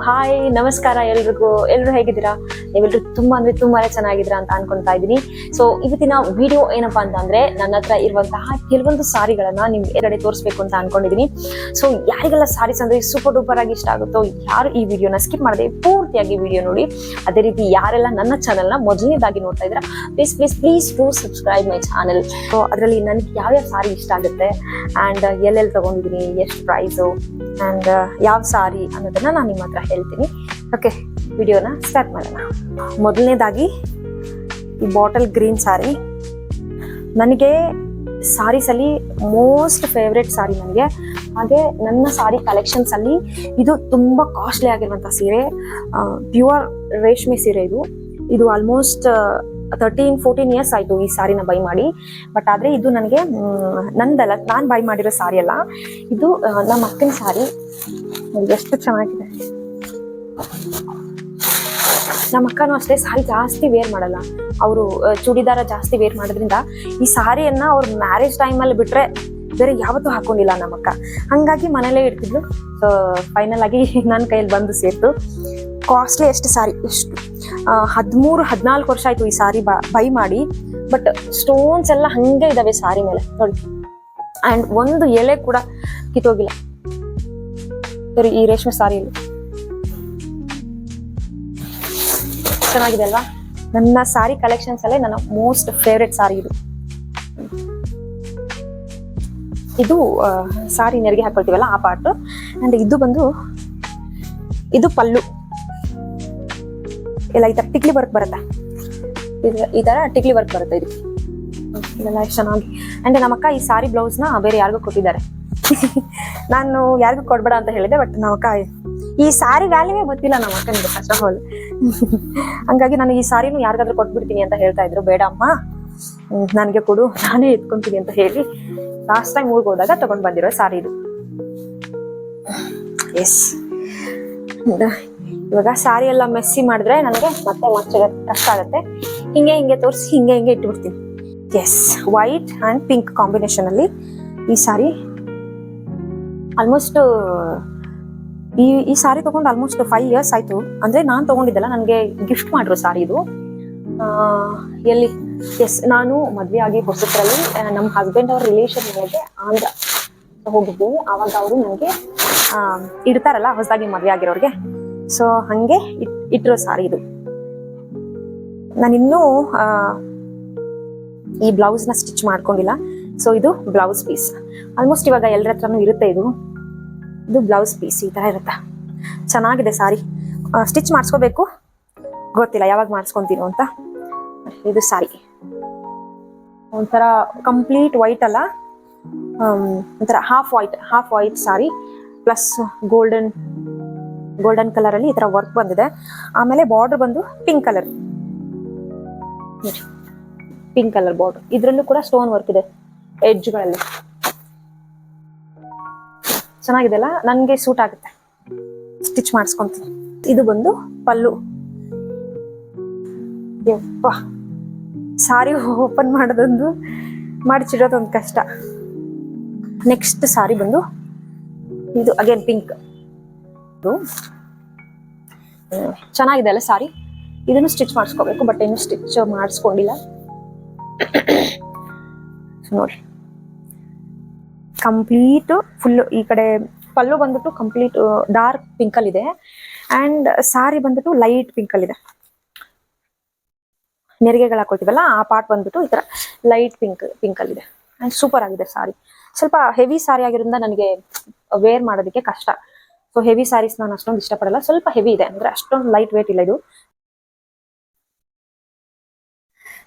Hi ನಮಸ್ಕಾರ ಎಲ್ರು ಹೇಗಿದ್ದೀರಾ? ನೀವೆಲ್ಲರೂ ತುಂಬಾನೇ ಚೆನ್ನಾಗಿದ್ದೀರಾ ಅಂತ ಅನ್ಕೊಂತಾ ಇದ್ದೀನಿ. ಸೊ ಇವತ್ತಿನ ವಿಡಿಯೋ ಏನಪ್ಪಾ ಅಂತಂದ್ರೆ ನನ್ನ ಹತ್ರ ಇರುವಂತಹ ಕೆಲವೊಂದು ಸಾರಿಗಳನ್ನ ನಿಮ್ಗೆ ಎಗಡೆ ತೋರಿಸ್ಬೇಕು ಅಂತ ಅನ್ಕೊಂಡಿದೀನಿ. ಸೊ ಯಾರಿಗೆಲ್ಲ ಸಾರೀಸ್ ಅಂದ್ರೆ ಸೂಪರ್ ಡೂಪರ್ ಆಗಿ ಇಷ್ಟ ಆಗುತ್ತೋ ಯಾರು ಈ ವಿಡಿಯೋನ ಸ್ಕಿಪ್ ಮಾಡದೆ ಪೂರ್ತಿಯಾಗಿ ವಿಡಿಯೋ ನೋಡಿ. ಅದೇ ರೀತಿ ಯಾರೆಲ್ಲ ನನ್ನ ಚಾನೆಲ್ ನ ಮೊದಲನೇದಾಗಿ ನೋಡ್ತಾ ಇದ್ದೀರಾ please to subscribe my channel. So ಅದರಲ್ಲಿ ನನಗೆ ಯಾವ್ಯಾವ ಸಾರಿ ಇಷ್ಟ ಆಗುತ್ತೆ ಅಂಡ್ ಎಲ್ಲೆಲ್ಲಿ ತಗೊಂಡಿದ್ದೀನಿ, ಎಷ್ಟು ಪ್ರೈಸು ಅಂಡ್ ಯಾವ ಸಾರಿ ಅನ್ನೋದನ್ನ ನಾನು ನಿಮ್ಮ ಹತ್ರ ಹೇಳ್ತೀನಿ. ಓಕೆ, ವಿಡಿಯೋನ ಸ್ಟಾರ್ಟ್ ಮಾಡೋಣ. ಮೊದಲನೇದಾಗಿ ಈ ಬಾಟಲ್ ಗ್ರೀನ್ ಸಾರಿ ನನಗೆ ಸಾರೀಸ್ ಅಲ್ಲಿ ಮೋಸ್ಟ್ ಫೇವ್ರೆಟ್ ಸಾರಿ ನನಗೆ. ಹಾಗೆ ನನ್ನ ಸಾರಿ ಕಲೆಕ್ಷನ್ಸ್ ಅಲ್ಲಿ ಇದು ತುಂಬಾ ಕಾಸ್ಟ್ಲಿ ಆಗಿರುವಂತಹ ಸೀರೆ, ಪ್ಯೂರ್ ರೇಷ್ಮೆ ಸೀರೆ. ಇದು ಆಲ್ಮೋಸ್ಟ್ 13-14 ಇಯರ್ಸ್ ಆಯ್ತು ಈ ಸಾರಿನ ಬೈ ಮಾಡಿ. ಬಟ್ ಆದ್ರೆ ಇದು ನನಗೆ ನಂದಲ್ಲ, ನಾನ್ ಬೈ ಮಾಡಿರೋ ಸಾರಿ ಅಲ್ಲ, ಇದು ನಮ್ಮ ಅಕ್ಕನ ಸಾರಿ. ಎಷ್ಟು ಚೆನ್ನಾಗಿದೆ. ನಮ್ಮ ಅಕ್ಕನೂ ಅಷ್ಟೇ ಸಾರಿ ಜಾಸ್ತಿ ವೇರ್ ಮಾಡಲ್ಲ. ಅವರು ಚೂಡಿದಾರ ಜಾಸ್ತಿ ವೇರ್ ಮಾಡೋದ್ರಿಂದ ಈ ಸಾರಿಯನ್ನ ಅವ್ರ ಮ್ಯಾರೇಜ್ ಟೈಮಲ್ಲಿ ಬಿಟ್ರೆ ಬೇರೆ ಯಾವತ್ತೂ ಹಾಕೊಂಡಿಲ್ಲ ನಮ್ಮ ಅಕ್ಕ. ಹಂಗಾಗಿ ಮನೇಲೇ ಇಡ್ತಿದ್ಲು. ಸೊ ಫೈನಲ್ ಆಗಿ ನನ್ನ ಕೈಯಲ್ಲಿ ಬಂದು ಸೇರ್ತು. ಕಾಸ್ಟ್ಲಿ ಎಷ್ಟು ಸಾರಿ, ಎಷ್ಟು 13-14 ವರ್ಷ ಆಯ್ತು ಈ ಸಾರಿ ಬೈ ಮಾಡಿ. ಬಟ್ ಸ್ಟೋನ್ಸ್ ಎಲ್ಲ ಹಂಗೆ ಇದಾವೆ ಸಾರಿ ಮೇಲೆ ನೋಡಿ. ಅಂಡ್ ಒಂದು ಎಲೆ ಕೂಡ ಕಿತ್ತೋಗಿಲ್ಲ. ಸರಿ, ಈ ರೇಷ್ಮೆ ಸಾರಿ ಚೆನ್ನಾಗಿದೆ ಅಲ್ವಾ? ನನ್ನ ಸಾರಿ ಕಲೆಕ್ಷನ್ಸ್ ಅಲ್ಲೇ ನನ್ನ ಮೋಸ್ಟ್ ಫೇವ್ರೆಟ್ ಸಾರಿ ಇದು ಸಾರಿ ನೆರಿಗೆ ಹಾಕೊಳ್ತೀವಲ್ಲ ಆ ಪಾರ್ಟ್. ಅಂಡ್ ಇದು ಪಲ್ಲು ಎಲ್ಲ ಈ ತರ ಟಿಕ್ಲಿ ವರ್ಕ್ ಬರುತ್ತೆ. ಈ ತರ ಟಿಕ್ಲಿ ವರ್ಕ್ ಬರುತ್ತೆ ಇದೆಲ್ಲ ಚೆನ್ನಾಗಿ. ಅಂಡ್ ನಮ್ಮ ಅಕ್ಕ ಈ ಸಾರಿ ಬ್ಲೌಸ್ ನ ಬೇರೆ ಯಾರಿಗೂ ಕೊಟ್ಟಿದ್ದಾರೆ. ನಾನು ಯಾರಿಗೂ ಕೊಡ್ಬೇಡ ಅಂತ ಹೇಳಿದೆ, ಬಟ್ ನಮ್ಮ ಅಕ್ಕ ಈ ಸಾರಿ ವ್ಯಾಲ್ಯೂವೇ ಗೊತ್ತಿಲ್ಲ ನಮ್ಮ ಅಕ್ಕನಿಗೆ ಫಸ್ಟ್ ಆಫ್ ಆಲ್. ಹಂಗಾಗಿ ನಾನು ಈ ಸಾರಿನೂ ಯಾರಿಗಾದ್ರೂ ಕೊಟ್ಬಿಡ್ತೀನಿ ಅಂತ ಹೇಳ್ತಾ ಇದ್ರು. ಬೇಡ ಅಮ್ಮ, ನನಗೆ ಕೊಡು, ನಾನೇ ಎತ್ಕೊಂತೀನಿ ಅಂತ ಹೇಳಿ ಲಾಸ್ಟ್ ಟೈಮ್ ಊರಿಗೆ ಹೋದಾಗ ತಗೊಂಡ್ ಬಂದಿರೋ ಸಾರಿ ಇದು. ಎಸ್, ಇವಾಗ ಸಾರಿ ಎಲ್ಲ ಮೆಸ್ಸಿ ಮಾಡಿದ್ರೆ ನನಗೆ ಮತ್ತೆ ಕಷ್ಟ ಆಗುತ್ತೆ. ಹಿಂಗೆ ತೋರಿಸಿ ಹಿಂಗೆ ಇಟ್ಬಿಡ್ತೀನಿ. Yes, white and pink combination ಅಲ್ಲಿ ಈ ಸಾರಿ ಆಲ್ಮೋಸ್ಟ್ ಈ ಸಾರಿ ತಗೊಂಡು ಆಲ್ಮೋಸ್ಟ್ 5 ಇಯರ್ಸ್ ಆಯ್ತು. ಅಂದ್ರೆ ನಾನ್ ತಗೊಂಡಿದ್ದಲ್ಲ, ನನಗೆ ಗಿಫ್ಟ್ ಮಾಡಿರೋ ಸಾರಿ ಇದು. ಎಲ್ಲಿ ನಾನು ಮದ್ವೆ ಆಗಿ ಹೊಸದ್ರಲ್ಲಿ ನಮ್ಮ ಹಸ್ಬೆಂಡ್ ಅವ್ರ ರಿಲೇಷನ್ ಮನೆಗೆ ಆಂಧ್ರ ಹೋಗಿದ್ವಿ. ಆವಾಗ ಅವರು ನನಗೆ ಇಡ್ತಾರಲ್ಲ ಹೊಸದಾಗಿ ಮದ್ವೆ ಆಗಿರೋರ್ಗೆ, ಸೊ ಹಂಗೆ ಇಟ್ಟಿರೋ ಸಾರಿ ಇದು. ನಾನಿನ್ನೂ ಈ ಬ್ಲೌಸ್ ನ ಸ್ಟಿಚ್ ಮಾಡ್ಕೊಂಡಿಲ್ಲ. ಸೊ ಇದು ಬ್ಲೌಸ್ ಪೀಸ್. ಆಲ್ಮೋಸ್ಟ್ ಇವಾಗ ಎಲ್ಲರ ಹತ್ರನೂ ಇರುತ್ತೆ ಇದು ಬ್ಲೌಸ್ ಪೀಸ್. ಈ ತರ ಇರುತ್ತೆ, ಚೆನ್ನಾಗಿದೆ ಸಾರಿ. ಸ್ಟಿಚ್ ಮಾಡಿಸ್ಕೋಬೇಕು, ಗೊತ್ತಿಲ್ಲ ಯಾವಾಗ ಮಾಡಿಸ್ಕೊಂತೀನೋ ಅಂತ. ಇದು ಸಾರಿ ಒಂಥರ ಕಂಪ್ಲೀಟ್ ವೈಟ್ ಅಲ್ಲ, ಒಂಥರ ಹಾಫ್ ವೈಟ್ ಸಾರಿ ಪ್ಲಸ್ ಗೋಲ್ಡನ್ ಕಲರ್ ಅಲ್ಲಿ ಈ ತರ ವರ್ಕ್ ಬಂದಿದೆ. ಆಮೇಲೆ ಬಾರ್ಡರ್ ಬಂದು ಪಿಂಕ್ ಕಲರ್ ಬಾರ್ಡರ್. ಇದ್ರಲ್ಲೂ ಕೂಡ ಸ್ಟೋನ್ ವರ್ಕ್ ಇದೆ ಎಡ್ಜ್ಗಳಲ್ಲಿ. ಚೆನ್ನಾಗಿದೆ ಅಲ್ಲ? ನನ್ಗೆ ಸೂಟ್ ಆಗುತ್ತೆ, ಸ್ಟಿಚ್ ಮಾಡಿಸ್ಕೊಂತೀನಿ. ಇದು ಬಂದು ಪಲ್ಲು. ಯಪ್ಪ, ಸಾರಿ ಓಪನ್ ಮಾಡೋದೊಂದು ಮಾಡಿಚಿಡೋದೊಂದು ಕಷ್ಟ. ನೆಕ್ಸ್ಟ್ ಸಾರಿ ಬಂದು ಇದು ಅಗೇನ್ ಪಿಂಕ್. ಚೆನ್ನಾಗಿದೆ ಅಲ್ಲ ಸಾರಿ? ಇದನ್ನು ಸ್ಟಿಚ್ ಮಾಡಿಸ್ಕೋಬೇಕು, ಬಟ್ ಏನು ಸ್ಟಿಚ್ ಮಾಡಿಸ್ಕೊಂಡಿಲ್ಲ. ನೋಡಿ, ಕಂಪ್ಲೀಟ್ ಫುಲ್ ಈ ಕಡೆ ಪಲ್ಲು ಬಂದ್ಬಿಟ್ಟು ಕಂಪ್ಲೀಟ್ ಡಾರ್ಕ್ ಪಿಂಕ್ ಅಲ್ಲಿ ಇದೆ. ಅಂಡ್ ಸಾರಿ ಬಂದ್ಬಿಟ್ಟು ಲೈಟ್ ಪಿಂಕ್ ಅಲ್ಲಿ ಇದೆ. ನೆರಿಗೆಗಳು ಹಾಕೊಳ್ತೀವಲ್ಲ ಆ ಪಾರ್ಟ್ ಬಂದ್ಬಿಟ್ಟು ಈ ತರ ಲೈಟ್ ಪಿಂಕ್ ಅಲ್ಲಿ ಇದೆ. ಅಂಡ್ ಸೂಪರ್ ಆಗಿದೆ ಸಾರಿ. ಸ್ವಲ್ಪ ಹೆವಿ ಸಾರಿ ಆಗಿರೋದ್ರಿಂದ ನನಗೆ ವೇರ್ ಮಾಡೋದಕ್ಕೆ ಕಷ್ಟ. ಸೊ ಹೆವಿ ಸಾರೀಸ್ ನಾನು ಅಷ್ಟೊಂದು ಇಷ್ಟಪಡಲ್ಲ. ಸ್ವಲ್ಪ ಹೆವಿ ಇದೆ ಅಂದ್ರೆ ಅಷ್ಟೊಂದು ಲೈಟ್ ವೇಟ್ ಇಲ್ಲ ಇದು.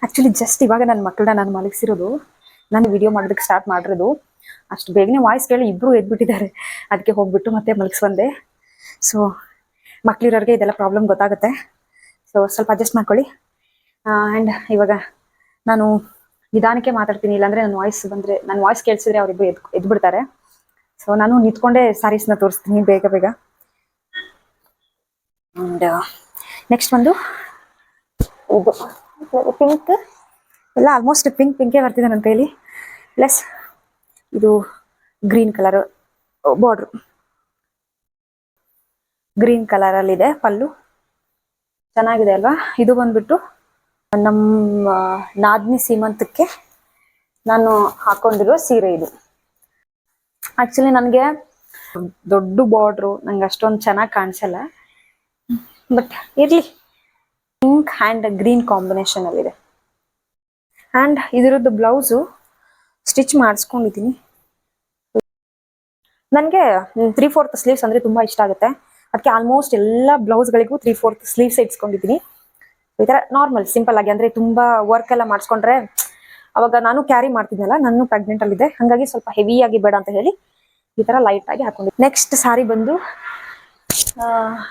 ಆಕ್ಚುಲಿ ಜಸ್ಟ್ ಇವಾಗ ನನ್ನ ಮಕ್ಕಳನ್ನ ನಾನು ಮಲಗಿಸಿರೋದು, ನಾನು ವಿಡಿಯೋ ಮಾಡೋದಕ್ಕೆ ಸ್ಟಾರ್ಟ್ ಮಾಡಿರೋದು. ಅಷ್ಟು ಬೇಗನೆ ವಾಯ್ಸ್ ಕೇಳಿ ಇಬ್ರು ಎದ್ಬಿಟ್ಟಿದ್ದಾರೆ. ಅದಕ್ಕೆ ಹೋಗ್ಬಿಟ್ಟು ಮತ್ತೆ ಮಲಗಿಸ್ಬಂದೆ. ಸೊ ಮಕ್ಳಿರೋರಿಗೆ ಇದೆಲ್ಲ ಪ್ರಾಬ್ಲಮ್ ಗೊತ್ತಾಗುತ್ತೆ. ಸೊ ಸ್ವಲ್ಪ ಅಡ್ಜಸ್ಟ್ ಮಾಡ್ಕೊಳ್ಳಿ. ಆ್ಯಂಡ್ ಇವಾಗ ನಾನು ನಿಧಾನಕ್ಕೆ ಮಾತಾಡ್ತೀನಿ, ಇಲ್ಲಾಂದ್ರೆ ನನ್ನ ವಾಯ್ಸ್ ಕೇಳಿಸಿದ್ರೆ ಅವರಿಬ್ರು ಎದ್ಬಿಡ್ತಾರೆ. ಸೊ ನಾನು ನಿಂತ್ಕೊಂಡೆ ಸಾರೀಸ್ನ ತೋರಿಸ್ತೀನಿ ಬೇಗ. ಆ್ಯಂಡ್ ನೆಕ್ಸ್ಟ್ ಬಂದು ಇದು ಪಿಂಕ್. ಎಲ್ಲ ಆಲ್ಮೋಸ್ಟ್ ಪಿಂಕೇ ಬರ್ತಿದೆ ನನ್ನ ಕೈಲಿ. ಪ್ಲಸ್ ಇದು green colour border. Green colour ಅಲ್ಲಿ ಇದೆ ಪಲ್ಲು, ಚೆನ್ನಾಗಿದೆ ಅಲ್ವಾ. ಇದು ಬಂದ್ಬಿಟ್ಟು ನಮ್ಮ ನಾದ್ನಿ ಸೀಮಂತಕ್ಕೆ ನಾನು ಹಾಕೊಂಡಿರೋ ಸೀರೆ ಇದು. ಆಕ್ಚುಲಿ ನನಗೆ ದೊಡ್ಡ ಬಾರ್ಡ್ರು ನಂಗೆ ಅಷ್ಟೊಂದು ಚೆನ್ನಾಗಿ ಕಾಣಿಸಲ್ಲ, ಬಟ್ ಇರ್ಲಿ. ಪಿಂಕ್ ಆ್ಯಂಡ್ ಗ್ರೀನ್ ಕಾಂಬಿನೇಷನ್ ಅಲ್ಲಿದೆ. ಆ್ಯಂಡ್ ಇದರದ್ದು ಬ್ಲೌಸು ಸ್ಟಿಚ್ ಮಾಡಿಸ್ಕೊಂಡಿದ್ದೀನಿ. ನನಗೆ 3/4 ಸ್ಲೀವ್ಸ್ ಅಂದರೆ ತುಂಬ ಇಷ್ಟ ಆಗುತ್ತೆ. ಅದಕ್ಕೆ ಆಲ್ಮೋಸ್ಟ್ ಎಲ್ಲ ಬ್ಲೌಸ್ಗಳಿಗೂ 3/4 ಸ್ಲೀವ್ಸ್ ಇಟ್ಸ್ಕೊಂಡಿದ್ದೀನಿ. ಈ ಥರ ನಾರ್ಮಲ್ ಸಿಂಪಲ್ ಆಗಿ, ಅಂದರೆ ತುಂಬ ವರ್ಕ್ ಎಲ್ಲ ಮಾಡಿಸ್ಕೊಂಡ್ರೆ ಅವಾಗ ನಾನು ಕ್ಯಾರಿ ಮಾಡ್ತಿದ್ನಲ್ಲ, ನಾನು ಪ್ರೆಗ್ನೆಂಟ್ ಅಲ್ಲಿದ್ದೆ, ಹಾಗಾಗಿ ಸ್ವಲ್ಪ ಹೆವಿಯಾಗಿ ಬೇಡ ಅಂತ ಹೇಳಿ ಈ ಥರ ಲೈಟ್ ಆಗಿ ಹಾಕೊಂಡಿದ್ದೆ. ನೆಕ್ಸ್ಟ್ ಸಾರಿ ಬಂದು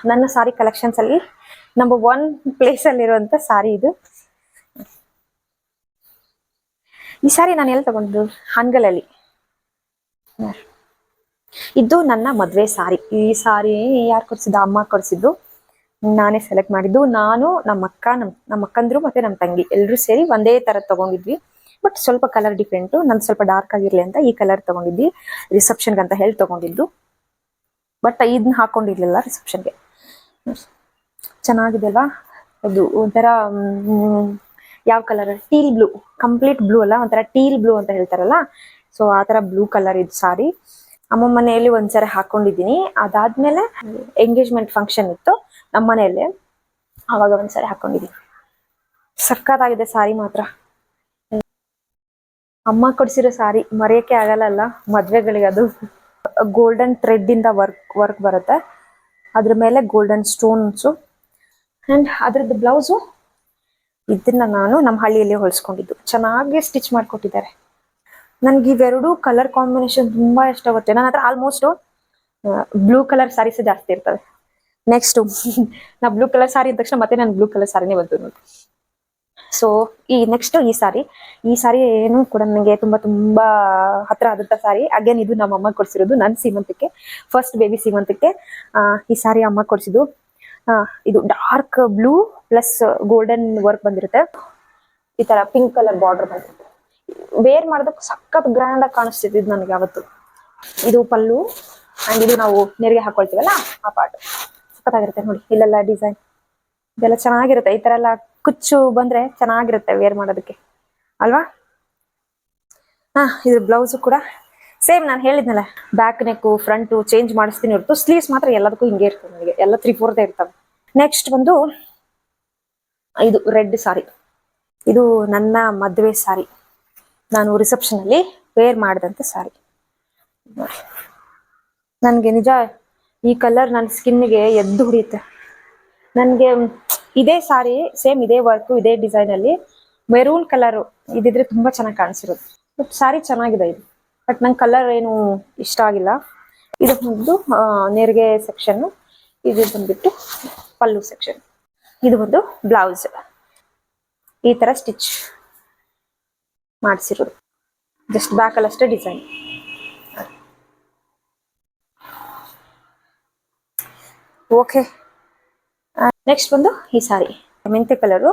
ನನ್ನ ಸಾರಿ ಕಲೆಕ್ಷನ್ಸ್ ಅಲ್ಲಿ ನಂಬರ್ 1 ಪ್ಲೇಸ್ ಅಲ್ಲಿರುವಂತ ಸಾರಿ ಇದು. ಈ ಸಾರಿ ನಾನು ಎಲ್ಲಿ ತಗೊಂಡು, ಹಾನಗಲಲ್ಲಿ. ಇದು ನನ್ನ ಮದುವೆ ಸಾರಿ. ಈ ಸಾರಿ ಯಾರು ಕೊಡ್ಸಿದ್ದು? ಅಮ್ಮ ಕೊಡ್ಸಿದ್ದು, ನಾನೇ ಸೆಲೆಕ್ಟ್ ಮಾಡಿದ್ದು. ನಾನು, ನಮ್ಮ ಅಕ್ಕ, ನಮ್ಮ ಅಕ್ಕಂದ್ರು ಮತ್ತೆ ನಮ್ಮ ತಂಗಿ ಎಲ್ಲರೂ ಸೇರಿ ಒಂದೇ ತರ ತಗೊಂಡಿದ್ವಿ. ಬಟ್ ಸ್ವಲ್ಪ ಕಲರ್ ಡಿಫ್ರೆಂಟು. ನಂದು ಸ್ವಲ್ಪ ಡಾರ್ಕ್ ಆಗಿರ್ಲಿ ಅಂತ ಈ ಕಲರ್ ತಗೊಂಡಿದ್ವಿ, ರಿಸೆಪ್ಷನ್ಗೆ ಅಂತ ಹೇಳಿ ತಗೊಂಡಿದ್ದು. ಬಟ್ ಇದನ್ನ ಹಾಕೊಂಡಿರ್ಲಿಲ್ಲ ರಿಸೆಪ್ಷನ್ಗೆ. ಚೆನ್ನಾಗಿದೆ ಅಲ್ವಾ? ಅದು ಒಂಥರ ಯಾವ ಕಲರ್, ಟೀಲ್ ಬ್ಲೂ, ಕಂಪ್ಲೀಟ್ ಬ್ಲೂ ಅಲ್ಲ, ಒಂಥರ ಟೀಲ್ ಬ್ಲೂ ಅಂತ ಹೇಳ್ತಾರಲ್ಲ, ಸೊ ಆ ಥರ ಬ್ಲೂ ಕಲರ್ ಇದು ಸಾರಿ. ಅಮ್ಮ ಮನೆಯಲ್ಲಿ ಒಂದ್ಸರಿ ಹಾಕೊಂಡಿದ್ದೀನಿ. ಅದಾದ್ಮೇಲೆ ಎಂಗೇಜ್ಮೆಂಟ್ ಫಂಕ್ಷನ್ ಇತ್ತು ನಮ್ಮ ಮನೆಯಲ್ಲೇ, ಆವಾಗ ಒಂದ್ಸರಿ ಹಾಕೊಂಡಿದ್ದೀನಿ. ಸಕ್ಕತ್ತಾಗಿದೆ ಸಾರಿ ಮಾತ್ರ. ಅಮ್ಮ ಕೊಡ್ಸಿರೋ ಸಾರಿ ಮರೆಯಕ್ಕೆ ಆಗಲ್ಲ ಮದ್ವೆಗಳಿಗೆ. ಅದು ಗೋಲ್ಡನ್ ಥ್ರೆಡ್ ಇಂದ ವರ್ಕ್ ಬರುತ್ತೆ, ಅದ್ರ ಮೇಲೆ ಗೋಲ್ಡನ್ ಸ್ಟೋನ್ಸು. ಅಂಡ್ ಅದ್ರದ್ದು ಬ್ಲೌಸು ಇದನ್ನ ನಾನು ನಮ್ಮ ಹಳ್ಳಿಯಲ್ಲಿ ಹೊಲಿಸ್ಕೊಂಡಿದ್ದು, ಚೆನ್ನಾಗಿ ಸ್ಟಿಚ್ ಮಾಡಿಕೊಟ್ಟಿದ್ದಾರೆ. ನನ್ಗೆ ಇವೆರಡು ಕಲರ್ ಕಾಂಬಿನೇಷನ್ ತುಂಬಾ ಇಷ್ಟ ಆಗುತ್ತೆ. ನನ್ನ ಹತ್ರ ಆಲ್ಮೋಸ್ಟ್ ಬ್ಲೂ ಕಲರ್ ಸಾರೀಸ್ ಜಾಸ್ತಿ ಇರ್ತವೆ. ನೆಕ್ಸ್ಟ್ ನಾ ಬ್ಲೂ ಕಲರ್ ಸಾರಿ ಅಂದ ತಕ್ಷಣ ಮತ್ತೆ ನಾನು ಬ್ಲೂ ಕಲರ್ ಸಾರಿನೇ ಬಂತು ನೋಡಿ. ಸೊ ನೆಕ್ಸ್ಟ್ ಈ ಸಾರಿ ಏನು ಕೂಡ ನನಗೆ ತುಂಬಾ ಹತ್ರ ಆದಂತ ಸಾರಿ. ಅಗೇನ್ ಇದು ನಮ್ಮ ಅಮ್ಮ ಕೊಡ್ಸಿರೋದು ನನ್ನ ಸೀಮಂತಕ್ಕೆ, ಫಸ್ಟ್ ಬೇಬಿ ಸೀಮಂತಕ್ಕೆ ಈ ಸಾರಿ ಅಮ್ಮ ಕೊಡ್ಸಿದ್ದು. ಇದು dark blue plus golden work ಬಂದಿರುತ್ತೆ. ಈ ತರ ಪಿಂಕ್ ಕಲರ್ ಬಾರ್ಡರ್ ಬಂದಿರುತ್ತೆ. ವೇರ್ ಮಾಡೋದಕ್ಕೆ ಸಖತ್ ಗ್ರ್ಯಾಂಡ್ ಆಗಿ ಕಾಣಿಸ್ತಿದ್ದು ನನಗೆ ಅವತ್ತು. ಇದು ಪಲ್ಲು, ಅಂಡ್ ಇದು ನಾವು ನೆರಿಗೆ ಹಾಕೊಳ್ತೀವಲ್ಲ ಆ ಪಾರ್ಟ್ ಸಖತ್ತಾಗಿರುತ್ತೆ ನೋಡಿ. ಇಲ್ಲೆಲ್ಲ ಡಿಸೈನ್ ಇದೆಲ್ಲ ಚೆನ್ನಾಗಿರುತ್ತೆ. ಈ ತರ ಎಲ್ಲ ಕುಚ್ಚು ಬಂದ್ರೆ ಚೆನ್ನಾಗಿರುತ್ತೆ ವೇರ್ ಮಾಡೋದಕ್ಕೆ ಅಲ್ವಾ. ಇದ್ರ ಬ್ಲೌಸು ಕೂಡ ಸೇಮ್ ನಾನು ಹೇಳಿದ್ನಲ್ಲ, ಬ್ಯಾಕ್ ನೆಕ್ಕು ಫ್ರಂಟು ಚೇಂಜ್ ಮಾಡಿಸ್ತೀನಿ ಹೊರತು ಸ್ಲೀವ್ಸ್ ಮಾತ್ರ ಎಲ್ಲದಕ್ಕೂ ಹಿಂಗೆ ಇರ್ತದೆ ನನಗೆ, ಎಲ್ಲ 3/4 ಇರ್ತವೆ. ನೆಕ್ಸ್ಟ್ ಬಂದು ಇದು ರೆಡ್ ಸಾರಿ. ಇದು ನನ್ನ ಮದುವೆ ಸಾರಿ, ನಾನು ರಿಸೆಪ್ಷನ್ ಅಲ್ಲಿ ವೇರ್ ಮಾಡಿದಂತ ಸಾರಿ. ನನಗೆ ನಿಜ ಈ ಕಲರ್ ನನ್ನ ಸ್ಕಿನ್ಗೆ ಎದ್ದು ಹೊಡಿಯುತ್ತೆ. ನನಗೆ ಇದೇ ಸಾರಿ ಸೇಮ್ ಇದೇ ವರ್ಕು ಇದೇ ಡಿಸೈನ್ ಅಲ್ಲಿ ಮೆರೂನ್ ಕಲರ್ ಇದಿದ್ರೆ ತುಂಬಾ ಚೆನ್ನಾಗಿ ಕಾಣಿಸಿರೋದು. ಬಟ್ ಸಾರಿ ಚೆನ್ನಾಗಿದೆ ಇದು, ಬಟ್ ನಂಗೆ ಕಲರ್ ಏನು ಇಷ್ಟ ಆಗಿಲ್ಲ. ಇದು ಒಂದು ನೆರಿಗೆ ಸೆಕ್ಷನ್, ಇದು ಬಂದ್ಬಿಟ್ಟು ಪಲ್ಲು ಸೆಕ್ಷನ್. ಇದು ಒಂದು ಬ್ಲೌಸ್ ಈ ತರ ಸ್ಟಿಚ್ ಮಾಡಿಸಿರೋದು, ಜಸ್ಟ್ ಬ್ಯಾಕ್ ಅಲ್ಲಿ ಅಷ್ಟೇ ಡಿಸೈನ್. ಓಕೆ, ನೆಕ್ಸ್ಟ್ ಬಂದು ಈ ಸಾರಿ ಮೆಂತೆ colour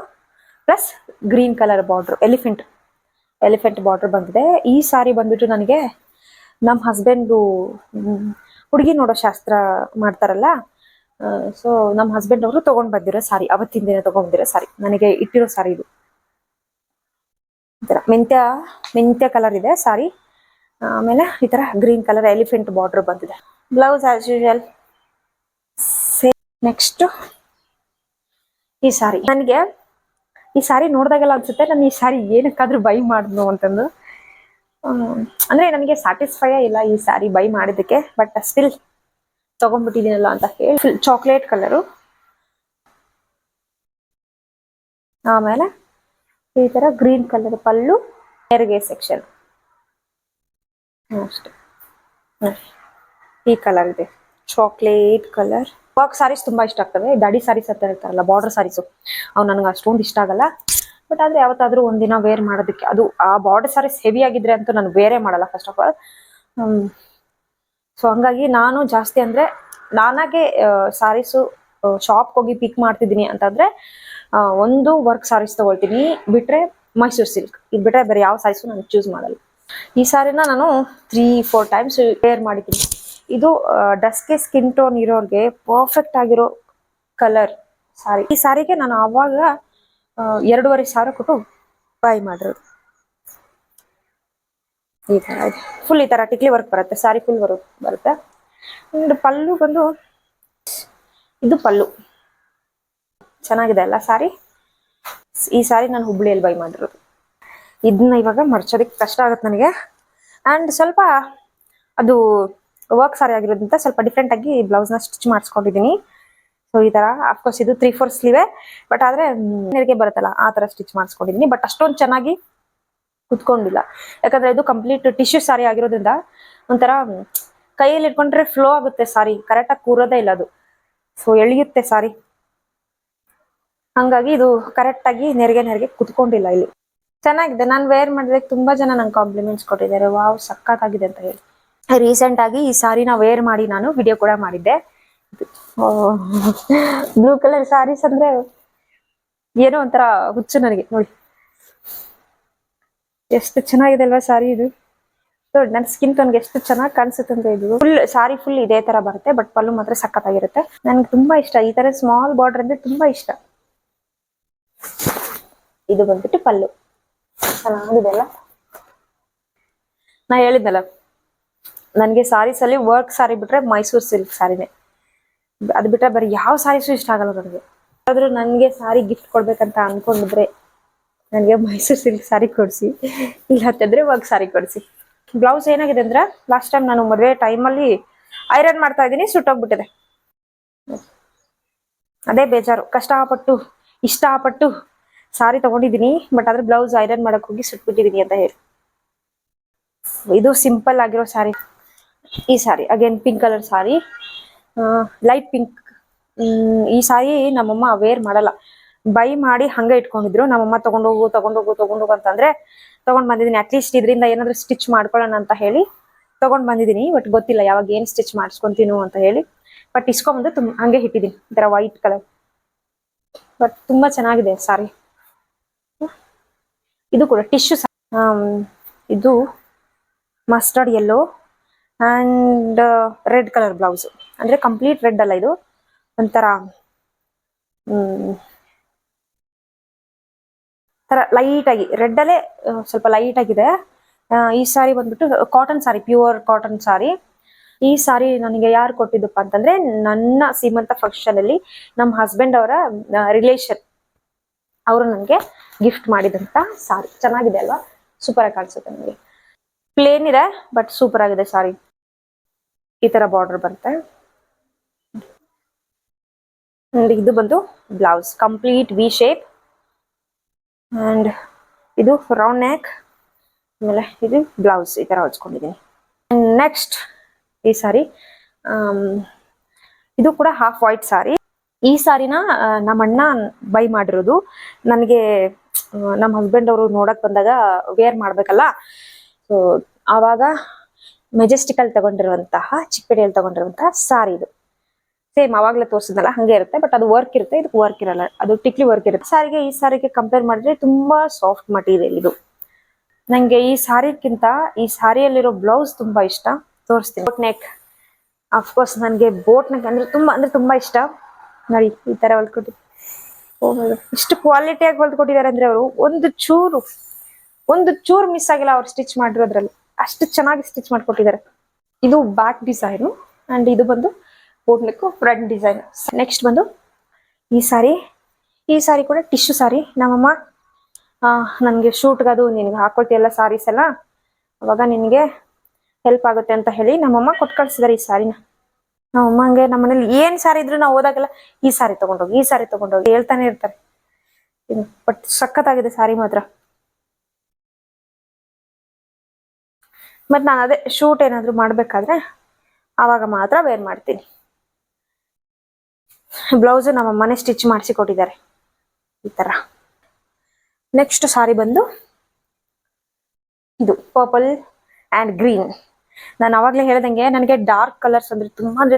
plus green colour border, elephant border ಬಂದಿದೆ. ಈ ಸಾರಿ ಬಂದ್ಬಿಟ್ಟು ನನಗೆ ನಮ್ಮ ಹಸ್ಬೆಂಡು ಹುಡುಗಿ ನೋಡೋ ಶಾಸ್ತ್ರ ಮಾಡ್ತಾರಲ್ಲ, ಸೊ ನಮ್ಮ ಹಸ್ಬೆಂಡ್ ಅವರು ತಗೊಂಡ್ ಬಂದಿರೋ ಸಾರಿ, ಅವತ್ತಿನ ದಿನ ತಗೊಂಡ್ಬಂದಿರೋ ಸಾರಿ, ನನಗೆ ಇಟ್ಟಿರೋ ಸಾರಿ ಇದು. ಈ ತರ ಮೆಂತ್ಯ ಕಲರ್ ಇದೆ ಸಾರಿ. ಆಮೇಲೆ ಈ ತರ ಗ್ರೀನ್ ಕಲರ್ ಎಲಿಫೆಂಟ್ ಬಾರ್ಡರ್ ಬಂದಿದೆ. Blouse as usual same. Next ಈ ಸಾರಿ, ನನಗೆ ಈ ಸಾರಿ ನೋಡಿದಾಗೆಲ್ಲ ಅನ್ಸುತ್ತೆ ನಾನು ಈ ಸಾರಿ ಏನಕ್ಕಾದ್ರೂ ಬೈ ಮಾಡಿದ್ನು ಅಂತಂದು. ಅಂದ್ರೆ ನನಗೆ ಸ್ಯಾಟಿಸ್ಫೈ ಇಲ್ಲ ಈ ಸಾರಿ ಬೈ ಮಾಡಿದ್ದಕ್ಕೆ, ಬಟ್ ಸ್ಟಿಲ್ ತಗೊಂಡ್ಬಿಟ್ಟಿದ್ದೀನಲ್ಲ ಅಂತ ಹೇಳಿ. ಫುಲ್ ಚಾಕ್ಲೇಟ್ ಕಲರು, ಆಮೇಲೆ ಈ ತರ ಗ್ರೀನ್ ಕಲರ್ ಪಲ್ಲು, ನೆರಿಗೆ ಸೆಕ್ಷನ್ ಅಷ್ಟೇ. ಈ ಕಲರ್ ಇದೆ, ಚಾಕ್ಲೇಟ್ ಕಲರ್. ವರ್ಕ್ ಸಾರೀಸ್ ತುಂಬಾ ಇಷ್ಟ ಆಗ್ತವೆ. ದಾಡಿ ಸಾರೀಸ್ ಅಂತ ಇರ್ತಾರಲ್ಲ, ಬಾರ್ಡರ್ ಸಾರೀಸು, ಅವು ನನಗೆ ಅಷ್ಟೊಂದು ಇಷ್ಟ ಆಗಲ್ಲ. ಬಟ್ ಆದ್ರೆ ಯಾವತ್ತಾದ್ರೂ ಒಂದಿನ ವೇರ್ ಮಾಡೋದಕ್ಕೆ, ಅದು ಆ ಬಾರ್ಡರ್ ಸಾರೀಸ್ ಹೆವಿ ಆಗಿದ್ರೆ ಅಂತೂ ನಾನು ವೇರೇ ಮಾಡಲ್ಲ ಫಸ್ಟ್ ಆಫ್ ಆಲ್. ಸೊ ಹಂಗಾಗಿ ನಾನು ಜಾಸ್ತಿ ಅಂದ್ರೆ ನಾನಾಗೆ ಸಾರೀಸು ಶಾಪ್ ಹೋಗಿ ಪಿಕ್ ಮಾಡ್ತಿದ್ದೀನಿ ಅಂತಂದ್ರೆ ಒಂದು ವರ್ಕ್ ಸಾರೀಸ್ ತಗೊಳ್ತೀನಿ, ಬಿಟ್ರೆ ಮೈಸೂರು ಸಿಲ್ಕ್. ಇದು ಬಿಟ್ರೆ ಬೇರೆ ಯಾವ ಸಾರೀಸು ನಾನು ಚೂಸ್ ಮಾಡಲ್ಲ. ಈ ಸಾರಿನ ನಾನು 3-4 ಟೈಮ್ಸ್ ವೇರ್ ಮಾಡಿದ್ದೀನಿ. ಇದು ಡಸ್ಕಿ ಸ್ಕಿನ್ ಟೋನ್ ಇರೋರ್ಗೆ ಪರ್ಫೆಕ್ಟ್ ಆಗಿರೋ ಕಲರ್ ಸಾರಿ. ಈ ಸಾರಿಗೆ ನಾನು ಆವಾಗ 2,500 ಕೊಟ್ಟು ಬೈ ಮಾಡಿರೋದು. ಈ ತರ ಇದೆ, ಫುಲ್ ಈ ತರ ಟಿಕ್ಲಿ ವರ್ಕ್ ಬರುತ್ತೆ, ಸಾರಿ ಫುಲ್ ವರ್ಕ್ ಬರುತ್ತೆ. ಅಂಡ್ ಪಲ್ಲು ಬಂದು ಇದು ಪಲ್ಲು ಚೆನ್ನಾಗಿದೆ ಅಲ್ಲ ಸಾರಿ. ಈ ಸಾರಿ ನಾನು ಹುಬ್ಳಿಯಲ್ಲಿ ಬೈ ಮಾಡಿರೋದು. ಇದನ್ನ ಇವಾಗ ಮರ್ಚೋದಕ್ಕೆ ಕಷ್ಟ ಆಗುತ್ತೆ ನನಗೆ. ಅಂಡ್ ಸ್ವಲ್ಪ ಅದು ವರ್ಕ್ ಸಾರಿ ಆಗಿರೋದ್ರಿಂದ ಸ್ವಲ್ಪ ಡಿಫ್ರೆಂಟ್ ಆಗಿ ಬ್ಲೌಸ್ನ ಸ್ಟಿಚ್ ಮಾಡಿಸ್ಕೊಂಡಿದ್ದೀನಿ. ಸೊ ಈ ತರ ಅಫ್ಕೋರ್ಸ್ ಇದು 3/4 ಸ್ಲೀವೆ, ಬಟ್ ಆದ್ರೆ ನೆರಿಗೆ ಬರುತ್ತಲ್ಲ ಆ ತರ ಸ್ಟಿಚ್ ಮಾಡಿಸ್ಕೊಂಡಿದ್ದೀನಿ. ಬಟ್ ಅಷ್ಟೊಂದು ಚೆನ್ನಾಗಿ ಕುತ್ಕೊಂಡಿಲ್ಲ, ಯಾಕಂದ್ರೆ ಇದು ಕಂಪ್ಲೀಟ್ ಟಿಶ್ಯೂ ಸಾರಿ ಆಗಿರೋದ್ರಿಂದ ಒಂಥರ ಕೈಯಲ್ಲಿ ಇಟ್ಕೊಂಡ್ರೆ ಫ್ಲೋ ಆಗುತ್ತೆ ಸಾರಿ, ಕರೆಕ್ಟಾಗಿ ಕೂರೋದೇ ಇಲ್ಲ ಅದು. ಸೊ ಎಳೆಯುತ್ತೆ ಸಾರಿ, ಹಂಗಾಗಿ ಇದು ಕರೆಕ್ಟ್ ಆಗಿ ನೆರಿಗೆ ಕುತ್ಕೊಂಡಿಲ್ಲ ಇಲ್ಲಿ. ಚೆನ್ನಾಗಿದೆ, ನಾನು ವೇರ್ ಮಾಡಿದಕ್ಕೆ ತುಂಬಾ ಜನ ನಂಗೆ ಕಾಂಪ್ಲಿಮೆಂಟ್ಸ್ ಕೊಟ್ಟಿದ್ದಾರೆ, ವಾವ್ ಸಕ್ಕತ್ತಾಗಿದೆ ಅಂತ ಹೇಳಿ. ರೀಸೆಂಟ್ ಆಗಿ ಈ ಸಾರಿನ ವೇರ್ ಮಾಡಿ ನಾನು ವಿಡಿಯೋ ಕೂಡ ಮಾಡಿದ್ದೆ. ಬ್ಲೂ ಕಲರ್ ಸಾರೀಸ್ ಅಂದ್ರೆ ಏನೋ ಒಂಥರ ಹುಚ್ಚು ನನಗೆ. ನೋಡಿ ಎಷ್ಟು ಚೆನ್ನಾಗಿದೆ ಅಲ್ವಾ ಸಾರಿ ಇದು. ನೋಡಿ ನನ್ನ ಸ್ಕಿನ್ ಟೋನ್ಗೆ ಎಷ್ಟು ಚೆನ್ನಾಗಿ ಕಾಣಿಸುತ್ತೆ ಅಂತ. ಇದು ಫುಲ್ ಸಾರಿ ಫುಲ್ ಇದೇ ತರ ಬರುತ್ತೆ, ಬಟ್ ಪಲ್ಲು ಮಾತ್ರ ಸಕ್ಕತ್ತಾಗಿರುತ್ತೆ. ನನ್ಗೆ ತುಂಬಾ ಇಷ್ಟ ಈ ತರ ಸ್ಮಾಲ್ ಬಾರ್ಡರ್ ಅಂದ್ರೆ ತುಂಬಾ ಇಷ್ಟ. ಇದು ಬಂದ್ಬಿಟ್ಟು ಪಲ್ಲು ಚೆನ್ನಾಗಿದೆ ಅಲ್ಲ. ನಾ ಹೇಳಿದ್ನಲ್ಲ, ನನಗೆ ಸಾರೀಸ್ ಅಲ್ಲಿ ವರ್ಕ್ ಸಾರಿ ಬಿಟ್ರೆ ಮೈಸೂರು ಸಿಲ್ಕ್ ಸಾರಿನೇ, ಅದು ಬಿಟ್ರೆ ಬರೀ ಯಾವ ಸಾರೀಸು ಇಷ್ಟ ಆಗಲ್ಲ ನನಗೆ. ಆದ್ರೂ ನನಗೆ ಸಾರಿ ಗಿಫ್ಟ್ ಕೊಡ್ಬೇಕಂತ ಅನ್ಕೊಂಡಿದ್ರೆ ನನಗೆ ಮೈಸೂರು ಸಿಲ್ಕ್ ಸಾರಿ ಕೊಡಿಸಿ, ಇಲ್ಲ ಅಂತಂದ್ರೆ ವರ್ಕ್ ಸಾರಿ ಕೊಡಿಸಿ. ಬ್ಲೌಸ್ ಏನಾಗಿದೆ ಅಂದ್ರೆ ಲಾಸ್ಟ್ ಟೈಮ್ ನಾನು ಮದುವೆ ಟೈಮಲ್ಲಿ ಐರನ್ ಮಾಡ್ತಾ ಇದ್ದೀನಿ, ಸುಟ್ಟೋಗ್ಬಿಟ್ಟಿದೆ. ಅದೇ ಬೇಜಾರು, ಕಷ್ಟಪಟ್ಟು ಇಷ್ಟಪಟ್ಟು ಸಾರಿ ತಗೊಂಡಿದ್ದೀನಿ, ಬಟ್ ಆದ್ರೆ ಬ್ಲೌಸ್ ಐರನ್ ಮಾಡಕ್ ಹೋಗಿ ಸುಟ್ಬಿಟ್ಟಿದೀನಿ ಅಂತ ಹೇಳಿ. ಇದು ಸಿಂಪಲ್ ಆಗಿರೋ ಸಾರಿ. ಈ ಸಾರಿ ಅಗೇನ್ ಪಿಂಕ್ ಕಲರ್ ಸಾರಿ, ಲೈಟ್ ಪಿಂಕ್. ಈ ಸಾರಿ ನಮ್ಮಮ್ಮ ವೇರ್ ಮಾಡಲ್ಲ, ಬೈ ಮಾಡಿ ಹಂಗೆ ಇಟ್ಕೊಂಡಿದ್ರು. ನಮ್ಮಮ್ಮ ತಗೊಂಡೋಗು ಅಂತಂದ್ರೆ ತಗೊಂಡ್ ಬಂದಿದ್ದೀನಿ. ಅಟ್ಲೀಸ್ಟ್ ಇದರಿಂದ ಏನಾದ್ರು ಸ್ಟಿಚ್ ಮಾಡ್ಕೊಳ್ಳೋಣ ಅಂತ ಹೇಳಿ ತಗೊಂಡ್ ಬಂದಿದ್ದೀನಿ. ಬಟ್ ಗೊತ್ತಿಲ್ಲ ಯಾವಾಗ ಏನ್ ಸ್ಟಿಚ್ ಮಾಡಿಸ್ಕೊಂತೀನೋ ಅಂತ ಹೇಳಿ. ಬಟ್ ಇಸ್ಕೊಂಬಂದು ಹಂಗೆ ಇಟ್ಟಿದ್ದೀನಿ, ಈ ತರ ವೈಟ್ ಕಲರ್. ಬಟ್ ತುಂಬಾ ಚೆನ್ನಾಗಿದೆ ಸಾರಿ. ಇದು ಕೂಡ ಟಿಶ್ಯೂ. ಇದು mustard yellow and red colour blouse, ಅಂದ್ರೆ ಕಂಪ್ಲೀಟ್ ರೆಡ್ ಅಲ್ಲ, ಇದು ಒಂಥರ ತರ ಲೈಟ್ ಆಗಿ ರೆಡ್ ಅಲ್ಲೇ ಸ್ವಲ್ಪ ಲೈಟ್ ಆಗಿದೆ. ಈ ಸಾರಿ ಬಂದ್ಬಿಟ್ಟು ಕಾಟನ್ ಸಾರಿ, ಪ್ಯೂರ್ ಕಾಟನ್ ಸಾರಿ. ಈ ಸಾರಿ ನನಗೆ ಯಾರು ಕೊಟ್ಟಿದ್ದಪ್ಪ ಅಂತಂದ್ರೆ ನನ್ನ ಸೀಮಂತ ಫಂಕ್ಷನ್ ಅಲ್ಲಿ ನಮ್ಮ ಹಸ್ಬೆಂಡ್ ಅವರ ರಿಲೇಷನ್ ಅವರು ನನಗೆ ಗಿಫ್ಟ್ ಮಾಡಿದಂತ ಸಾರಿ. ಚೆನ್ನಾಗಿದೆ ಅಲ್ವಾ, ಸೂಪರ್ ಆಗಿ ಕಾಣಿಸುತ್ತೆ ನನಗೆ. ಪ್ಲೇನ್ ಇದೆ ಬಟ್ ಸೂಪರ್ ಆಗಿದೆ ಸಾರಿ. ಈ ತರ ಬಾರ್ಡರ್ ಬರುತ್ತೆ. ಇದು ಬಂದು blouse complete V shape and ಇದು ರೌಂಡ್ ನೆಕ್. ಆಮೇಲೆ ಇದು ಬ್ಲೌಸ್ ಈ ತರ ಹೊಚ್ಕೊಂಡಿದ್ದೀನಿ. ನೆಕ್ಸ್ಟ್ ಈ ಸಾರಿ, ಇದು ಕೂಡ ಹಾಫ್ ವೈಟ್ ಸಾರಿ. ಈ ಸಾರಿನ ನಮ್ಮ ಅಣ್ಣ ಬೈ ಮಾಡಿರೋದು. ನನಗೆ ನಮ್ಮ ಹಸ್ಬೆಂಡ್ ಅವರು ನೋಡಕ್ ಬಂದಾಗ ವೇರ್ ಮಾಡ್ಬೇಕಲ್ಲ, ಸೊ ಆವಾಗ ಮೆಜೆಸ್ಟಿಕ್ ಅಲ್ಲಿ ತಗೊಂಡಿರುವಂತಹ, ಚಿಕ್ಕಪೇಟೆಯಲ್ಲಿ ತಗೊಂಡಿರುವಂತಹ ಸಾರಿ ಇದು. ಸೇಮ್ ಅವಾಗಲೇ ತೋರಿಸಿದ್ನಲ್ಲ ಹಂಗೆ ಇರುತ್ತೆ, ಬಟ್ ಅದು ವರ್ಕ್ ಇರುತ್ತೆ, ಇದಕ್ಕೆ ವರ್ಕ್ ಇರಲ್ಲ, ಅದು ಟಿಕ್ಲಿ ವರ್ಕ್ ಇರುತ್ತೆ. ಸಾರಿಗೆ ಈ ಸಾರಿಗೆ ಕಂಪೇರ್ ಮಾಡಿದ್ರೆ ತುಂಬಾ ಸಾಫ್ಟ್ ಮಟೀರಿಯಲ್ ಇದು. ನಂಗೆ ಈ ಸಾರಿಗಿಂತ ಈ ಸಾರಿಯಲ್ಲಿರೋ ಬ್ಲೌಸ್ ತುಂಬಾ ಇಷ್ಟ, ತೋರಿಸ್ತೀನಿ. ಬೋಟ್ ನೆಕ್, ಅಫ್ಕೋರ್ಸ್ ನನಗೆ ಬೋಟ್ ನೆಕ್ ಅಂದ್ರೆ ತುಂಬಾ ಇಷ್ಟ. ನೋಡಿ ಈ ತರ ಹೊಲ್ಕೊಟ್ಟಿದ್ದಾರೆ. ಇಷ್ಟು ಕ್ವಾಲಿಟಿಯಾಗಿ ಹೊಲ್ಕೊಟ್ಟಿದ್ದಾರೆ ಅಂದ್ರೆ ಅವರು ಒಂದು ಚೂರು ಮಿಸ್ ಆಗಿಲ್ಲ ಅವ್ರು ಸ್ಟಿಚ್ ಮಾಡಿರೋದ್ರಲ್ಲಿ, ಅಷ್ಟು ಚೆನ್ನಾಗಿ ಸ್ಟಿಚ್ ಮಾಡ್ಕೊಟ್ಟಿದ್ದಾರೆ. ಇದು ಬ್ಯಾಕ್ ಡಿಸೈನು ಅಂಡ್ ಇದು ಬಂದು boat neck front design. Next ಬಂದು ಈ ಸಾರಿ ಕೂಡ ಟಿಶ್ಯೂ ಸಾರಿ. ನಮ್ಮಮ್ಮ ನನಗೆ ಶೂಟ್ಗದು ನಿನ್ಗೆ ಹಾಕೊಳ್ತೀಯಲ್ಲ ಸಾರೀಸ್ ಎಲ್ಲ, ಅವಾಗ ನಿನಗೆ ಹೆಲ್ಪ್ ಆಗುತ್ತೆ ಅಂತ ಹೇಳಿ ನಮ್ಮಮ್ಮ ಕೊಟ್ಟು ಕಳ್ಸಿದಾರೆ ಈ ಸಾರಿನ. ನಮ್ಮಮ್ಮಂಗೆ ನಮ್ಮ ಮನೇಲಿ ಏನ್ ಸಾರಿ ಇದ್ರು ನಾವು ಹೋದಾಗೆಲ್ಲ ಈ ಸಾರಿ ತಗೊಂಡೋಗಿ ಹೇಳ್ತಾನೆ ಇರ್ತಾರೆ. ಬಟ್ ಸಖತ್ತಾಗಿದೆ ಸಾರಿ ಮಾತ್ರ. ಮತ್ ನಾನು ಅದೇ ಶೂಟ್ ಏನಾದ್ರು ಮಾಡ್ಬೇಕಾದ್ರೆ ಆವಾಗ ಮಾತ್ರ ವೇರ್ ಮಾಡ್ತೀನಿ. ಬ್ಲೌಸ್ ನಮ್ಮ ಮನೆ ಸ್ಟಿಚ್ ಮಾಡಿಸಿ ಕೊಟ್ಟಿದ್ದಾರೆ ಈ ತರ. ನೆಕ್ಸ್ಟ್ ಸಾರಿ ಬಂದು ಇದು ಪರ್ಪಲ್ ಅಂಡ್ ಗ್ರೀನ್. ನಾನು ಅವಾಗ್ಲೇ ಹೇಳ್ದಂಗೆ ನನಗೆ ಡಾರ್ಕ್ ಕಲರ್ಸ್ ಅಂದ್ರೆ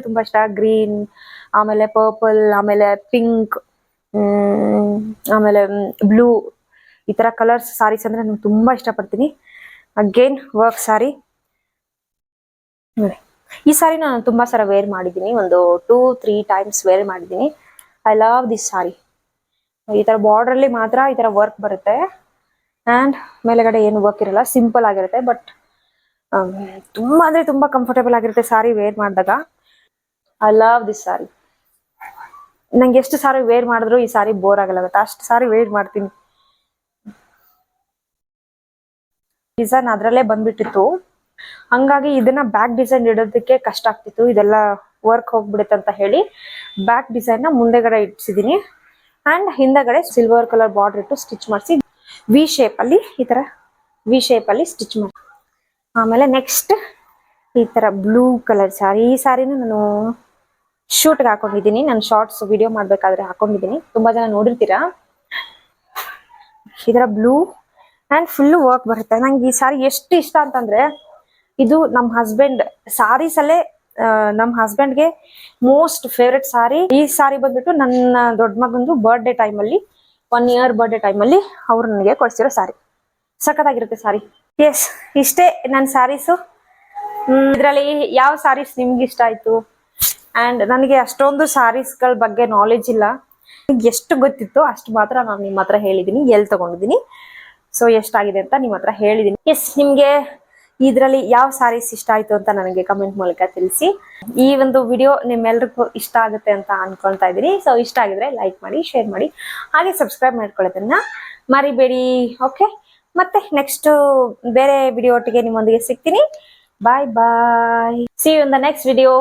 ತುಂಬಾ ಇಷ್ಟ. ಗ್ರೀನ್, ಆಮೇಲೆ ಪರ್ಪಲ್, ಆಮೇಲೆ ಪಿಂಕ್, ಆಮೇಲೆ ಬ್ಲೂ, ಈ ತರ ಕಲರ್ಸ್ ಸಾರೀಸ್ ಅಂದ್ರೆ ನಾನು ತುಂಬಾ ಇಷ್ಟಪಡ್ತೀನಿ. ಅಗೇನ್ ವರ್ಕ್ ಸಾರಿ ನೋಡಿ, ಈ ಸಾರಿ ನಾನು ತುಂಬಾ ಸಲ ವೇರ್ ಮಾಡಿದ್ದೀನಿ, ಒಂದು 2-3 ಟೈಮ್ಸ್ ವೇರ್ ಮಾಡಿದ್ದೀನಿ. ಐ ಲವ್ ದಿಸ್ ಸಾರಿ. ಈ ತರ ಬಾರ್ಡರ್ ಅಲ್ಲಿ ಮಾತ್ರ ಈ ತರ ವರ್ಕ್ ಬರುತ್ತೆ ಅಂಡ್ ಮೇಲೆಗಡೆ ಏನು ವರ್ಕ್ ಇರಲ್ಲ, ಸಿಂಪಲ್ ಆಗಿರುತ್ತೆ. ಬಟ್ ತುಂಬಾ ಅಂದ್ರೆ ತುಂಬಾ ಕಂಫರ್ಟೇಬಲ್ ಆಗಿರುತ್ತೆ ಸಾರಿ ವೇರ್ ಮಾಡಿದಾಗ. ಐ ಲವ್ ದಿಸ್ ಸಾರಿ. ನಂಗೆ ಎಷ್ಟು ಸಾರಿ ವೇರ್ ಮಾಡಿದ್ರು ಈ ಸಾರಿ ಬೋರ್ ಆಗಲ್ಲ, ಅಷ್ಟು ಸಾರಿ ವೇರ್ ಮಾಡ್ತೀನಿ. ಡಿಸೈನ್ ಅದ್ರಲ್ಲೇ ಬಂದ್ಬಿಟ್ಟಿತ್ತು, ಹಂಗಾಗಿ ಇದನ್ನ ಬ್ಯಾಕ್ ಡಿಸೈನ್ ಇಡೋದಕ್ಕೆ ಕಷ್ಟ ಆಗ್ತಿತ್ತು, ಇದೆಲ್ಲ ವರ್ಕ್ ಹೋಗ್ಬಿಡುತ್ತೆ ಅಂತ ಹೇಳಿ ಬ್ಯಾಕ್ ಡಿಸೈನ್ ನ ಮುಂದೆಗಡೆ ಇಡ್ಸಿದೀನಿ. ಅಂಡ್ ಹಿಂದಗಡೆ ಸಿಲ್ವರ್ ಕಲರ್ ಬಾರ್ಡರ್ ಇಟ್ಟು ಸ್ಟಿಚ್ ಮಾಡಿಸಿ ವಿ ಶೇಪ್ ಅಲ್ಲಿ ಈ ತರ ವಿ ಶೇಪ್ ಅಲ್ಲಿ ಸ್ಟಿಚ್ ಮಾಡಿ. ಆಮೇಲೆ ನೆಕ್ಸ್ಟ್ ಈ ತರ ಬ್ಲೂ ಕಲರ್ ಸಾರಿ. ಈ ಸಾರಿನ ನಾನು ಶೂಟ್ಗೆ ಹಾಕೊಂಡಿದ್ದೀನಿ, ನಾನು ಶಾರ್ಟ್ಸ್ ವಿಡಿಯೋ ಮಾಡ್ಬೇಕಾದ್ರೆ ಹಾಕೊಂಡಿದ್ದೀನಿ, ತುಂಬಾ ಜನ ನೋಡಿರ್ತೀರಾ. ಈ ತರ ಬ್ಲೂ ಅಂಡ್ ಫುಲ್ ವರ್ಕ್ ಬರುತ್ತೆ. ನಂಗೆ ಈ ಸಾರಿ ಎಷ್ಟು ಇಷ್ಟ ಅಂತಂದ್ರೆ, ಇದು ನಮ್ಮ ಹಸ್ಬೆಂಡ್ ಸಾರೀಸ್ ಅಲ್ಲೇ ನಮ್ಮ ಹಸ್ಬೆಂಡ್ಗೆ ಮೋಸ್ಟ್ ಫೇವ್ರೆಟ್ ಸಾರಿ. ಈ ಸಾರಿ ಬಂದ್ಬಿಟ್ಟು ನನ್ನ ದೊಡ್ಡ ಮಗಂದು ಬರ್ಡೇ ಟೈಮಲ್ಲಿ, 1 year ಬರ್ಡೇ ಟೈಮಲ್ಲಿ ಅವ್ರು ನನಗೆ ಕೊಡ್ಸಿರೋ ಸಾರಿ. ಸಖತ್ತಾಗಿರುತ್ತೆ ಸಾರಿ. ಎಸ್, ಇಷ್ಟೇ ನನ್ನ ಸ್ಯಾರೀಸು. ಇದರಲ್ಲಿ ಯಾವ ಸಾರೀಸ್ ನಿಮ್ಗೆ ಇಷ್ಟ ಆಯ್ತು? ಅಂಡ್ ನನಗೆ ಅಷ್ಟೊಂದು ಸ್ಯಾರೀಸ್ಗಳ ಬಗ್ಗೆ ನಾಲೆಜ್ ಇಲ್ಲ, ಎಷ್ಟು ಗೊತ್ತಿತ್ತು ಅಷ್ಟು ಮಾತ್ರ ನಾನು ನಿಮ್ಮ ಹತ್ರ ಹೇಳಿದ್ದೀನಿ, ಎಲ್ಲಿ ತಗೊಂಡಿದ್ದೀನಿ, ಸೊ ಎಷ್ಟಾಗಿದೆ ಅಂತ ನಿಮ್ಮ ಹತ್ರ ಹೇಳಿದ್ದೀನಿ. ಎಸ್, ನಿಮ್ಗೆ ಇದರಲ್ಲಿ ಯಾವ ಸಾರೀಸ್ ಇಷ್ಟ ಆಯ್ತು ಅಂತ ನನಗೆ ಕಮೆಂಟ್ ಮೂಲಕ ತಿಳಿಸಿ. ಈ ಒಂದು ವಿಡಿಯೋ ನಿಮ್ಮೆಲ್ರಿಗೂ ಇಷ್ಟ ಆಗುತ್ತೆ ಅಂತ ಅನ್ಕೊಳ್ತಾ ಇದ್ದೀನಿ. ಸೊ ಇಷ್ಟ ಆಗಿದ್ರೆ ಲೈಕ್ ಮಾಡಿ, ಶೇರ್ ಮಾಡಿ, ಹಾಗೆ ಸಬ್ಸ್ಕ್ರೈಬ್ ಮಾಡ್ಕೊಳ್ಳೋದನ್ನ ಮರಿಬೇಡಿ. ಓಕೆ, ಮತ್ತೆ ನೆಕ್ಸ್ಟ್ ಬೇರೆ ವಿಡಿಯೋ ಒಟ್ಟಿಗೆ ನಿಮ್ಮೊಂದಿಗೆ ಸಿಗ್ತೀನಿ. Bye bye. See you in the next video.